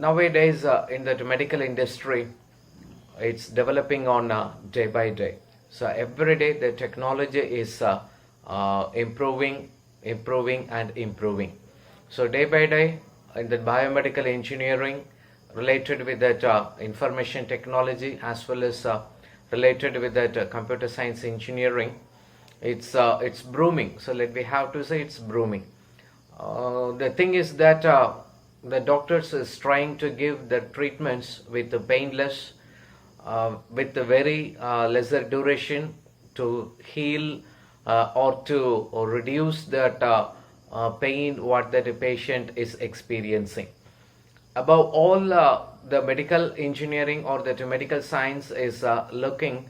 nowadays in the medical industry, it's developing on day by day. So every day the technology is improving and improving. So day by day in the biomedical engineering related with that information technology, as well as related with that computer science engineering, it's booming. So we have to say it's booming. The thing is that the doctors is trying to give the treatments with the painless, with the very lesser duration to heal or reduce that pain what that patient is experiencing. Above all, the medical engineering or the medical science is looking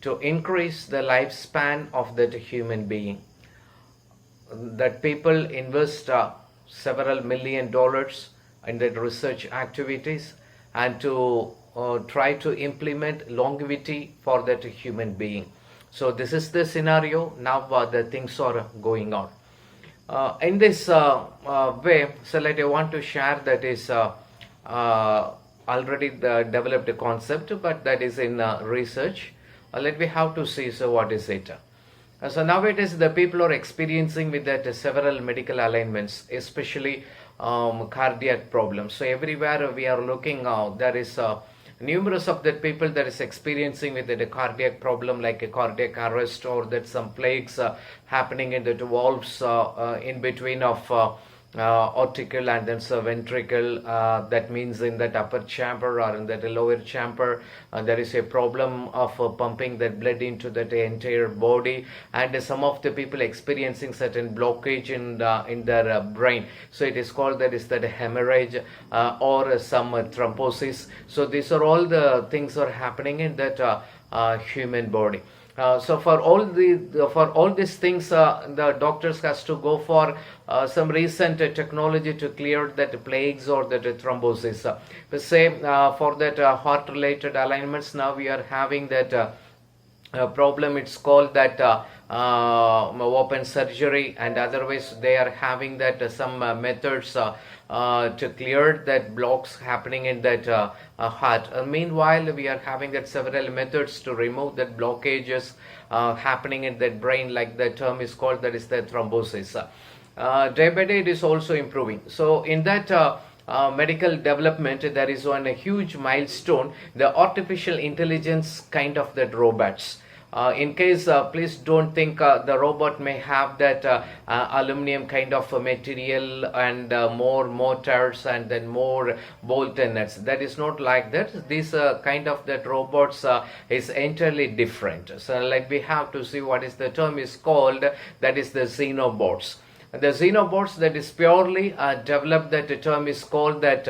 to increase the lifespan of that human being. That people invest several $1 million in that research activities and to try to implement longevity for that human being. So this is the scenario now. The things are going on in this way. So I want to share that is already the developed concept, but that is in research. Let me have to see. So what is it? So nowadays the people are experiencing with that several medical alignments, especially cardiac problems. So everywhere we are looking, there is numerous of the people that is experiencing with a cardiac problem, like a cardiac arrest, or that some plagues happening in the valves in between of auricle and then ventricle. That means in that upper chamber or in that lower chamber, there is a problem of pumping that blood into that entire body, and some of the people experiencing certain blockage in their brain. So it is called that is that hemorrhage or some thrombosis. So these are all the things are happening in that human body. So for all these things, the doctors has to go for some recent technology to clear that plagues or that thrombosis. Say for that heart related alignments, now we are having that problem. It's called that open surgery, and otherwise they are having that some methods to clear that blocks happening in that heart. Meanwhile, we are having that several methods to remove that blockages happening in that brain, like the term is called, that is the thrombosis. Day by day it is also improving. So in that medical development, there is one a huge milestone, the artificial intelligence kind of that robots. In case, please don't think the robot may have that aluminum kind of material and more motors and then more bolt and nuts. That is not like that. This kind of that robots is entirely different. So like we have to see what is the term is called, that is the xenobots. The xenobots that is purely developed, that the term is called that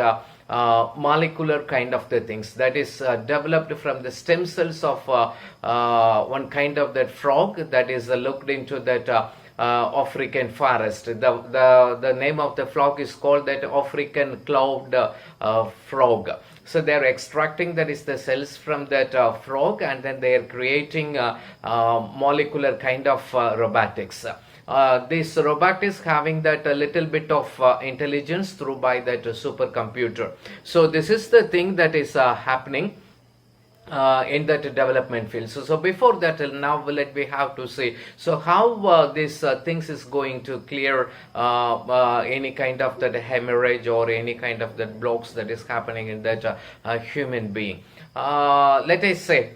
molecular kind of the things, that is developed from the stem cells of one kind of that frog that is looked into that African forest. The name of the frog is called that African cloud frog. So they are extracting, that is the cells from that frog, and then they are creating molecular kind of robotics. This robotics having that a little bit of intelligence through by that supercomputer. So this is the thing that is happening in that development field. So before that, now let me have to say, so how this things is going to clear any kind of that hemorrhage or any kind of that blocks that is happening in that human being. Let us say,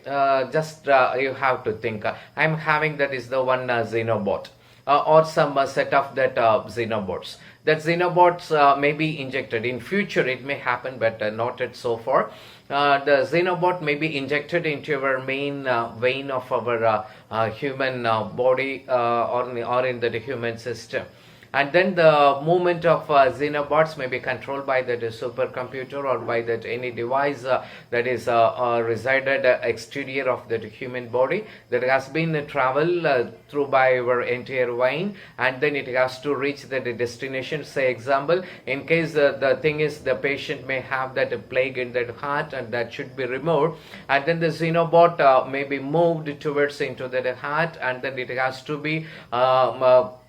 just you have to think, I'm having that is the one xenobot. Or some set of that xenobots. That xenobots may be injected. In future it may happen, but not yet so far. The xenobot may be injected into our main vein of our human body or in the human system. And then the movement of xenobots may be controlled by that supercomputer or by that any device that is resided exterior of that human body, that has been travel through by our entire vein, and then it has to reach the destination. Say example, in case the thing is the patient may have that plague in that heart, and that should be removed, and then the xenobot may be moved towards into the heart, and then it has to be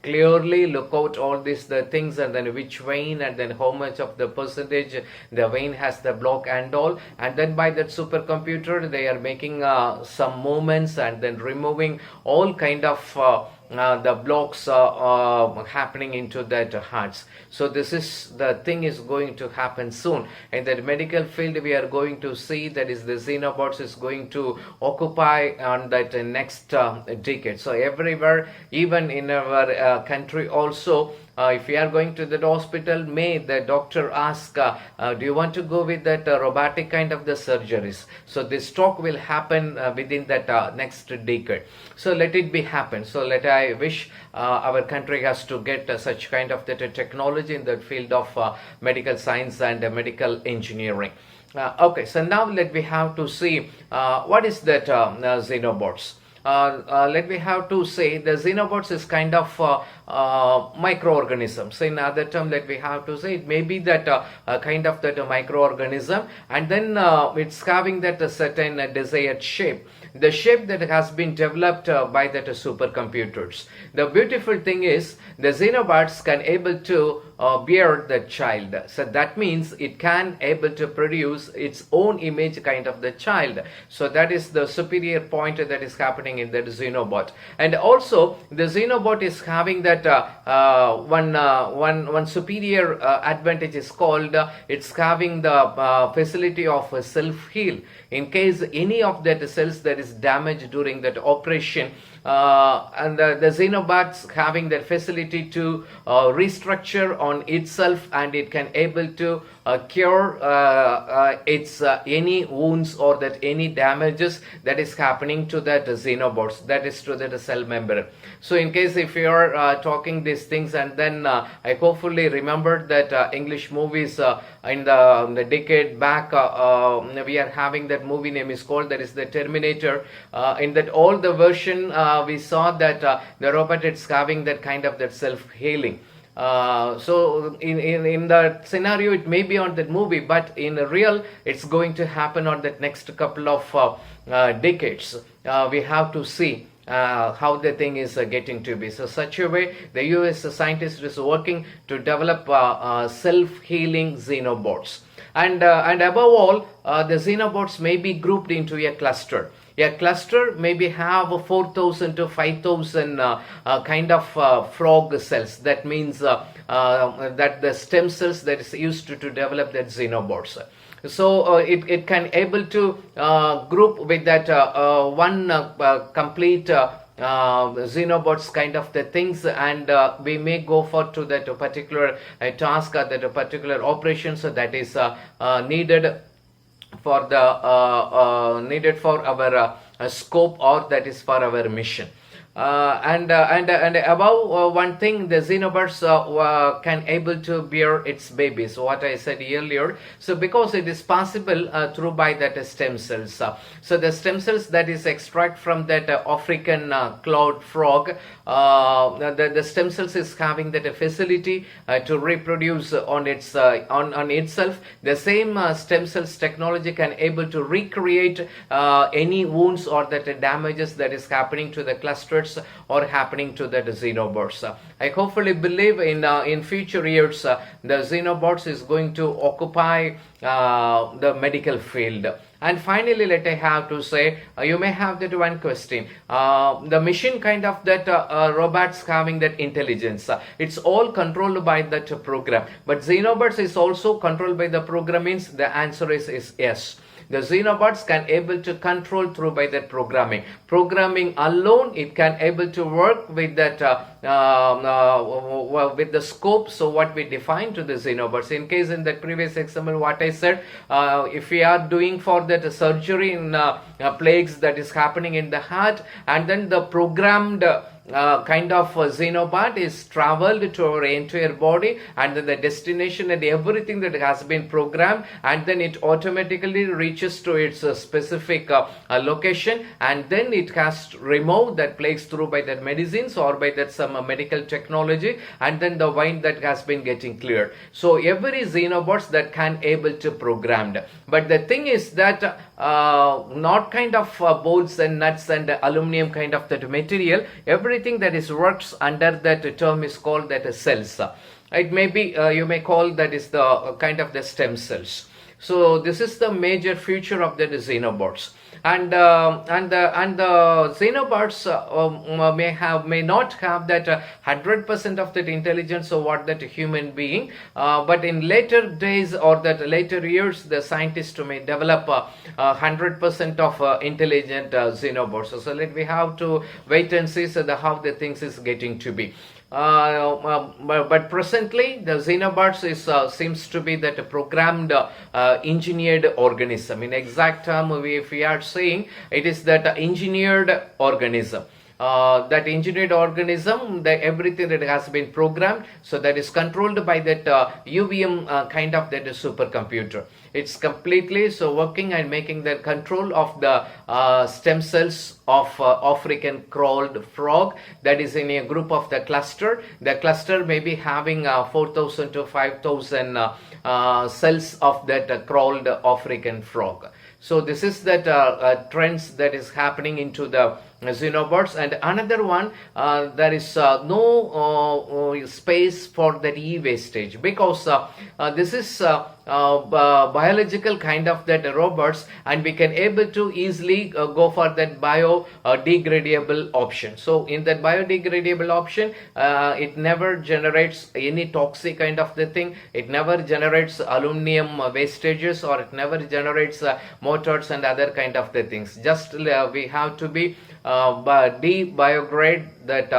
clearly look out all these the things, and then which vein, and then how much of the percentage the vein has the block and all, and then by that supercomputer they are making some movements and then removing all kind of the blocks happening into that hearts. So this is the thing is going to happen soon in that medical field. We are going to see that is the xenobots is going to occupy on that next decade. So everywhere, even in our country also, if we are going to the hospital, may the doctor ask, do you want to go with that robotic kind of the surgeries? So this talk will happen within that next decade. So let it be happen. So I wish our country has to get such kind of that technology in the field of medical science and medical engineering. Okay, so now let me have to see what is that xenobots. Let me have to say the xenobots is kind of microorganisms. In other term, let me have to say it may be that kind of that microorganism, and then it's having that certain desired shape. The shape that has been developed by that supercomputers. The beautiful thing is the xenobots can able to bear the child. So that means it can able to produce its own image kind of the child. So that is the superior point that is happening in that xenobot. And also the xenobot is having that one superior advantage is called it's having the facility of self-heal. In case any of that cells that is damaged during that operation, and the xenobots having that facility to restructure on itself, and it can able to cure its any wounds or that any damages that is happening to that xenobots, that is to that cell membrane. So in case if you are talking these things, and then I hopefully remembered that English movies in the decade back, we are having that movie name is called that is the Terminator. In that all the version we saw that the robot is having that kind of that self-healing. So in the scenario it may be on that movie, but in real it's going to happen on that next couple of decades. We have to see how the thing is getting to be. So such a way the US scientist is working to develop self-healing xenobots. And above all, the xenobots may be grouped into a cluster. A cluster maybe have 4,000 to 5,000 kind of frog cells. That means that the stem cells that is used to develop that xenobots. So it can able to group with that one complete xenobots kind of the things, and we may go for to that particular task or that particular operation. So that is needed for the needed for our scope, or that is for our mission. And above one thing, the xenobots can able to bear its babies, what I said earlier. So because it is possible through by that stem cells. So the stem cells that is extract from that African cloud frog, the stem cells is having that facility to reproduce on its on itself. The same stem cells technology can able to recreate any wounds or that damages that is happening to the clusters or happening to the xenobots. I hopefully believe in future years the xenobots is going to occupy the medical field. And finally, let I have to say, you may have that one question. The machine kind of that robots having that intelligence, it's all controlled by that program. But xenobots is also controlled by the program, means the answer is yes. The xenobots can able to control through by that programming. Programming alone, it can able to work with that with the scope. So what we define to the xenobots. In case in that previous example, what I said, if we are doing for that surgery in plagues that is happening in the heart, and then the programmed kind of xenobot is traveled to our entire body, and then the destination and everything that has been programmed, and then it automatically reaches to its specific location, and then it has to remove that plagues through by that medicines or by that some medical technology, and then the vein that has been getting cleared. So every xenobots that can able to programmed. But the thing is that not kind of bolts and nuts and aluminum kind of that material. Everything that is works under that term is called that cells. It may be, you may call that is the kind of the stem cells. So this is the major feature of the xenobots. And the xenobots may not have that 100% of that intelligence of what that human being, but in later days or that later years, the scientists may develop 100% of intelligent xenobots. So we have to wait and see how the things is getting to be. But presently the xenobots is seems to be that programmed engineered organism. In exact term, if we are saying, it is that engineered organism. That engineered organism, everything that has been programmed, so that is controlled by that UVM kind of that supercomputer. It's completely so working and making the control of the stem cells of African crawled frog that is in a group of the cluster. The cluster may be having 4,000 to 5,000 cells of that crawled African frog. So this is that trends that is happening into the xenobots. And another one, there is no space for that e-wastage, because this is biological kind of that robots, and we can able to easily go for that biodegradable option. So in that biodegradable option, it never generates any toxic kind of the thing. It never generates aluminum wastages, or it never generates motors and other kind of the things. Just we have to be debiograde that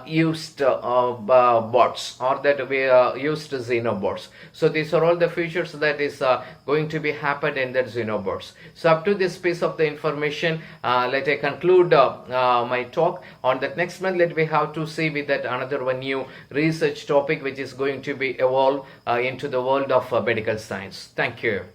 used bots, or that we used xenobots. So these are all the features that is going to be happen in that xenobots. So up to this piece of the information, let I conclude my talk. On that next month, let we have to see with that another one new research topic which is going to be evolved into the world of medical science. Thank you.